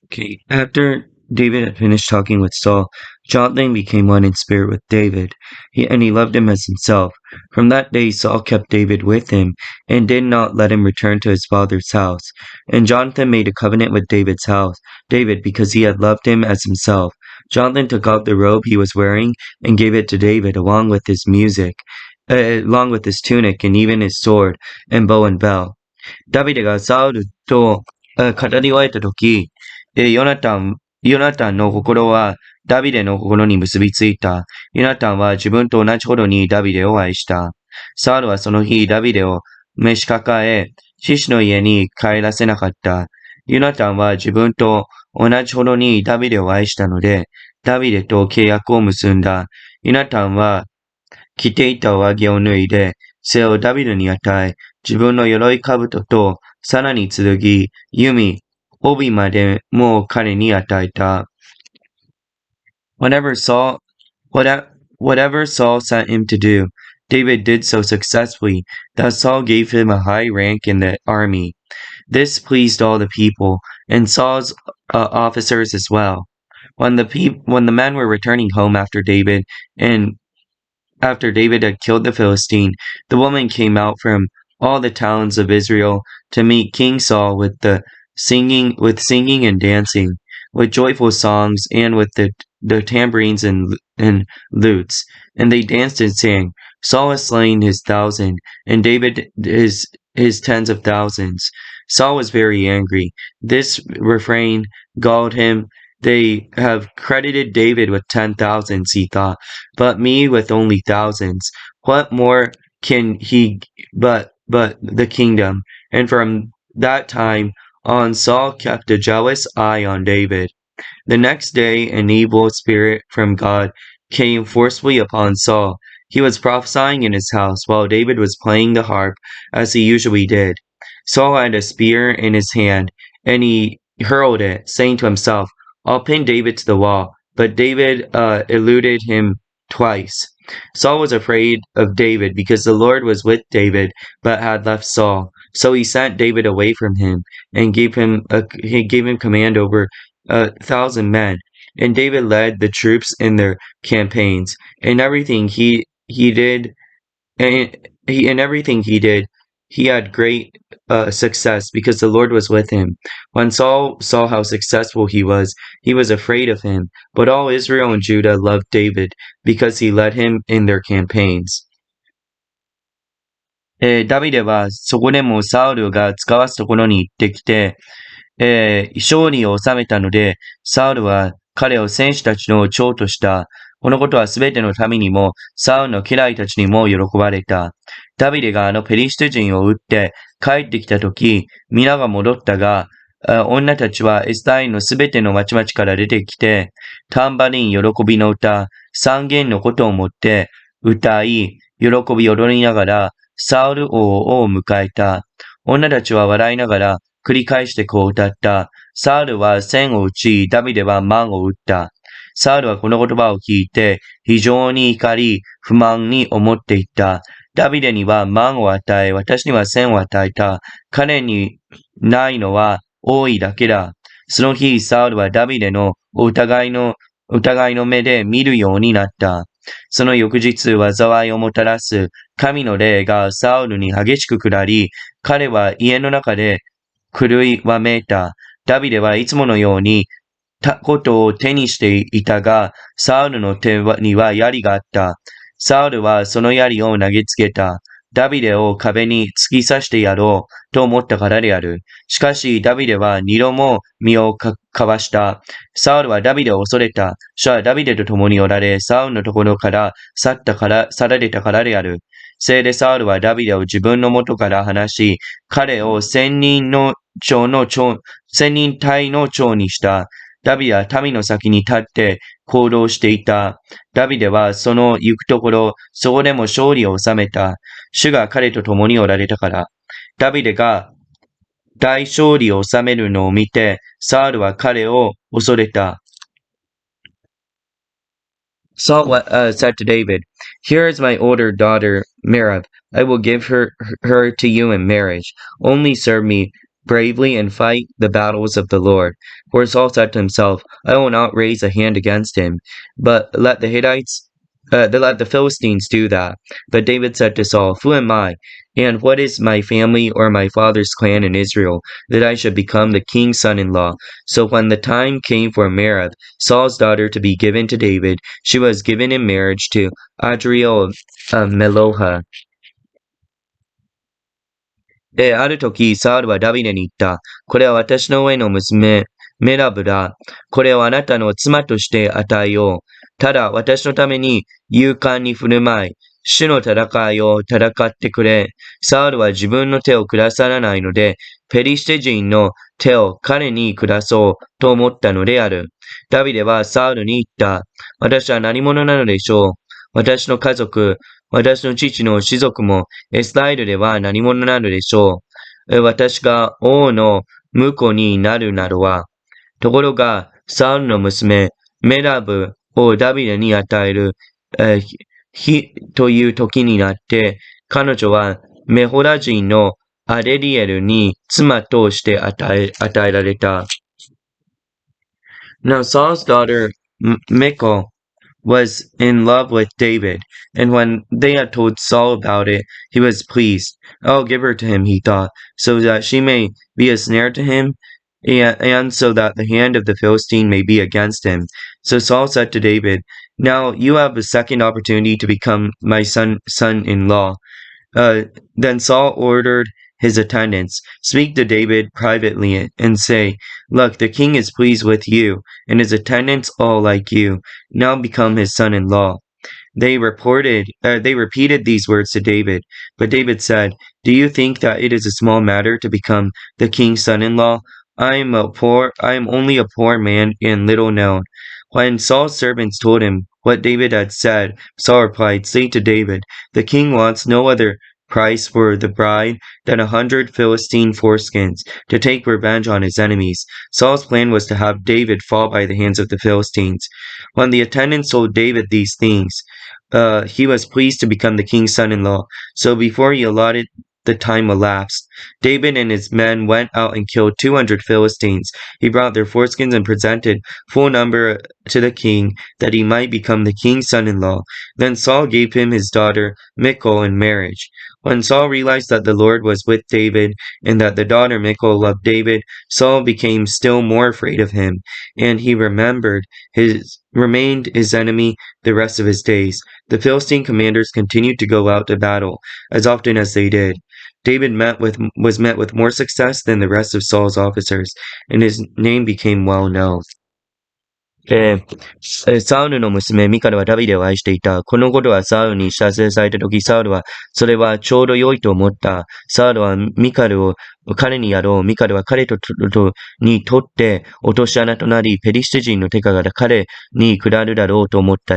Okay, after David had finished talking with Saul, Jonathan became one in spirit with David, and he loved him as himself. From that day Saul kept David with him, and did not let him return to his father's house. And Jonathan made a covenant with David, because he had loved him as himself. Jonathan took out the robe he was wearing and gave it to David, along with his tunic, and even his sword, and bow and bell. ダビデがサウルと語り終えたとき、ヨナタンの心はダビデの心に結びついた。ヨナタンは自分と同じほどにダビデを愛した。サウルはその日ダビデを召し抱え、獅子の家に帰らせなかった。ヨナタンは自分と同じほどにダビデを愛したので、ダビデと契約を結んだ。ヨナタンは着ていた上着を脱いで、背をダビデに与え、自分の鎧兜と、さらに剣、弓、帯までも彼に与えた。Whatever Saul sent him to do, David did so successfully, that Saul gave him a high rank in the army. This pleased all the people, and Saul's officers as well. When the men were returning home after David had killed the Philistine, the women came out from all the towns of Israel to meet King Saul with singing and dancing, with joyful songs, and with the tambourines and lutes. And they danced and sang. Saul has slain his 1,000, and David his tens of thousands. Saul was very angry. This refrain galled him. They have credited David with 10,000s, he thought, but me with only thousands. What more can he but the kingdom? And from that time on, Saul kept a jealous eye on David. The next day, an evil spirit from God came forcefully upon Saul. He was prophesying in his house while David was playing the harp, as he usually did. Saul had a spear in his hand, and he hurled it, saying to himself, I'll pin David to the wall. But David eluded him twice. Saul was afraid of David because the Lord was with David, but had left Saul. So he sent David away from him and gave him command over 1,000 men. And David led the troops in their campaigns. In everything he did, he had great success because the Lord was with him. When Saul saw how successful he was afraid of him. But all Israel and Judah loved David because he led him in their campaigns. ダビデはそこでもサウルが使わすところに行ってきて、勝利を収めたので、サウルは彼を戦士たちの長とした。このことはすべての民にも、サウルの家来たちにも喜ばれた。ダビデがペリシテ人を撃って帰ってきたとき、皆が戻ったが、女たちはエスタインのすべての町々から出てきて、タンバリン喜びの歌、三弦のことをもって歌い、喜び踊りながら、サウル王を迎えた。女たちは笑いながら、繰り返してこう歌った。サウルは千を撃ち、ダビデは万を撃った。サウルはこの言葉を聞いて、非常に怒り、不満に思っていった。ダビデには万を与え、私には千を与えた。彼にないのは多いだけだ。その日、サウルはダビデの疑いの目で見るようになった。その翌日、災いをもたらす神の霊がサウルに激しく下り、彼は家の中で狂いわめいた。ダビデはいつものようにことを手にしていたが、サウルの手には槍があった。サウルはその槍を投げつけた。ダビデを壁に突き刺してやろうと思ったからである。しかし、ダビデは二度も身をかわした。サウルはダビデを恐れた。主はダビデと共におられ、サウルのところから去られたからである。せいでサウルはダビデを自分の元から離し、彼を千人隊の長にした。ダビデは民の先に立って行動していた。ダビデはその行くところ、そこでも勝利を収めた。主が彼と共におられたから。ダビデが大勝利を収めるのを見て、サウルは彼を恐れた。Saul said to David, Here is my older daughter, Merab. I will give her to you in marriage. Only serve me bravely and fight the battles of the Lord. For Saul said to himself, I will not raise a hand against him, but let the Philistines do that. But David said to Saul, Who am I? And what is my family or my father's clan in Israel, that I should become the king's son-in-law? So when the time came for Merab, Saul's daughter, to be given to David, she was given in marriage to Adriel of Meloha. ある時、サウルはダビデに言った。これは私の上の娘、メラブだ。これをあなたの妻として与えよう。ただ、私のために勇敢に振る舞い、主の戦いを戦ってくれ。サウルは自分の手を下さらないので、ペリシテ人の手を彼に下そうと思ったのである。ダビデはサウルに言った。私は何者なのでしょう。私の家族、私の父の士族もイスラエルでは何者なのでしょう。私が王の婿になるなどは。ところが、サウルの娘、メラブをダビデに与える、という時になって、彼女はメホラ人のアレリエルに妻として与えられた。Now Saul's daughter, Michal, was in love with David, and when they had told Saul about it, he was pleased. I'll give her to him, he thought, so that she may be a snare to him, and so that the hand of the Philistine may be against him. So Saul said to David, Now you have a second opportunity to become my son-in-law. Then Saul ordered his attendants, Speak to David privately and say, Look, the king is pleased with you, and his attendants all like you. Now become his son-in-law. They repeated these words to David, but David said, Do you think that it is a small matter to become the king's son-in-law? I am only a poor man and little known. When Saul's servants told him what David had said, Saul replied, Say to David, the king wants no other price for the bride than 100 Philistine foreskins to take revenge on his enemies. Saul's plan was to have David fall by the hands of the Philistines. When the attendants told David these things, he was pleased to become the king's son-in-law. So before he allotted the time elapsed, David and his men went out and killed 200 Philistines. He brought their foreskins and presented full number to the king, that he might become the king's son-in-law. Then Saul gave him his daughter Michal in marriage. When Saul realized that the Lord was with David, and that the daughter Michal loved David, Saul became still more afraid of him, and he remained his enemy the rest of his days. The Philistine commanders continued to go out to battle, as often as they did. David was met with more success than the rest of Saul's officers, and his name became well known. サウルの娘ミカルはダビデを愛していた。このことはサウルに知らせされたとき、サウルはそれはちょうど良いと思った。サウルはミカルを彼にやろう。ミカルは彼にとって落とし穴となり、ペリシテ人の手から彼に下るだろうと思った。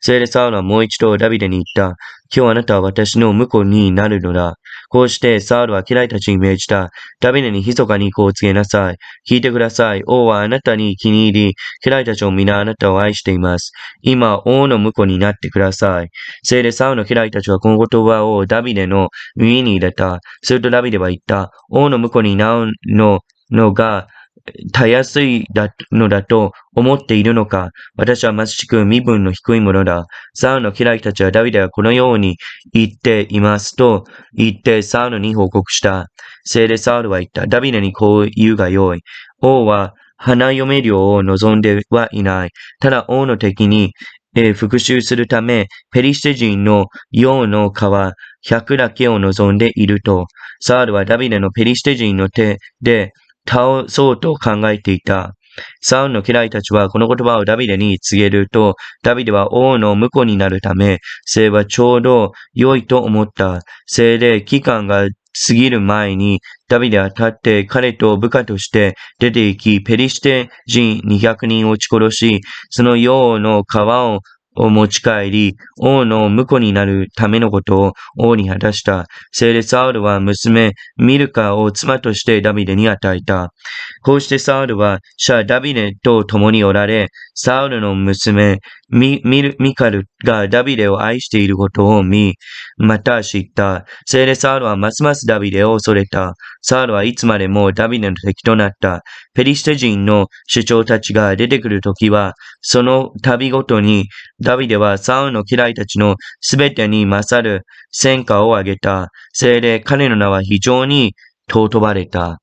それでサウルはもう一度ダビデに言った。今日あなたは私の婿になるのだ。こうしてサウルは家来たちに命じた。ダビデに密かにこう告げなさい。聞いてください。王はあなたに気に入り、家来たちも皆あなたを愛しています。今、王の婿になってください。それでサウルの家来たちはこの言葉をダビデの耳に入れた。するとダビデは言った。王の婿になるのがたやすいのだと思っているのか。私はまさしく身分の低いものだ。サウルの家来たちはダビデはこのように言っていますと言ってサウルに報告した。それでサウルは言った。ダビデにこう言うがよい。王は花嫁料を望んではいない。ただ王の敵に復讐するため、ペリシテ人の用の皮100だけを望んでいると。サウルはダビデのペリシテ人の手で倒そうと考えていた。サウルの家来たちはこの言葉をダビデに告げると、ダビデは王の婿になるため、それはちょうど良いと思った。それで期間が過ぎる前に、ダビデは立って彼と部下として出て行き、ペリシテ人200人を撃ち殺し、その用の皮をを持ち帰り、王の婿になるためのことを王に果たした。それでサウルは娘ミルカを妻としてダビデに与えた。こうしてサウルはシャダビデと共におられ、サウルの娘ミカルがダビデを愛していることをまた知った。それでサウルはますますダビデを恐れた。サウルはいつまでもダビデの敵となった。ペリシテ人の首長たちが出てくるときは、その度ごとにダビデはサウルの家来たちのすべてに勝る戦果を挙げた。それで彼の名は非常に尊ばれた。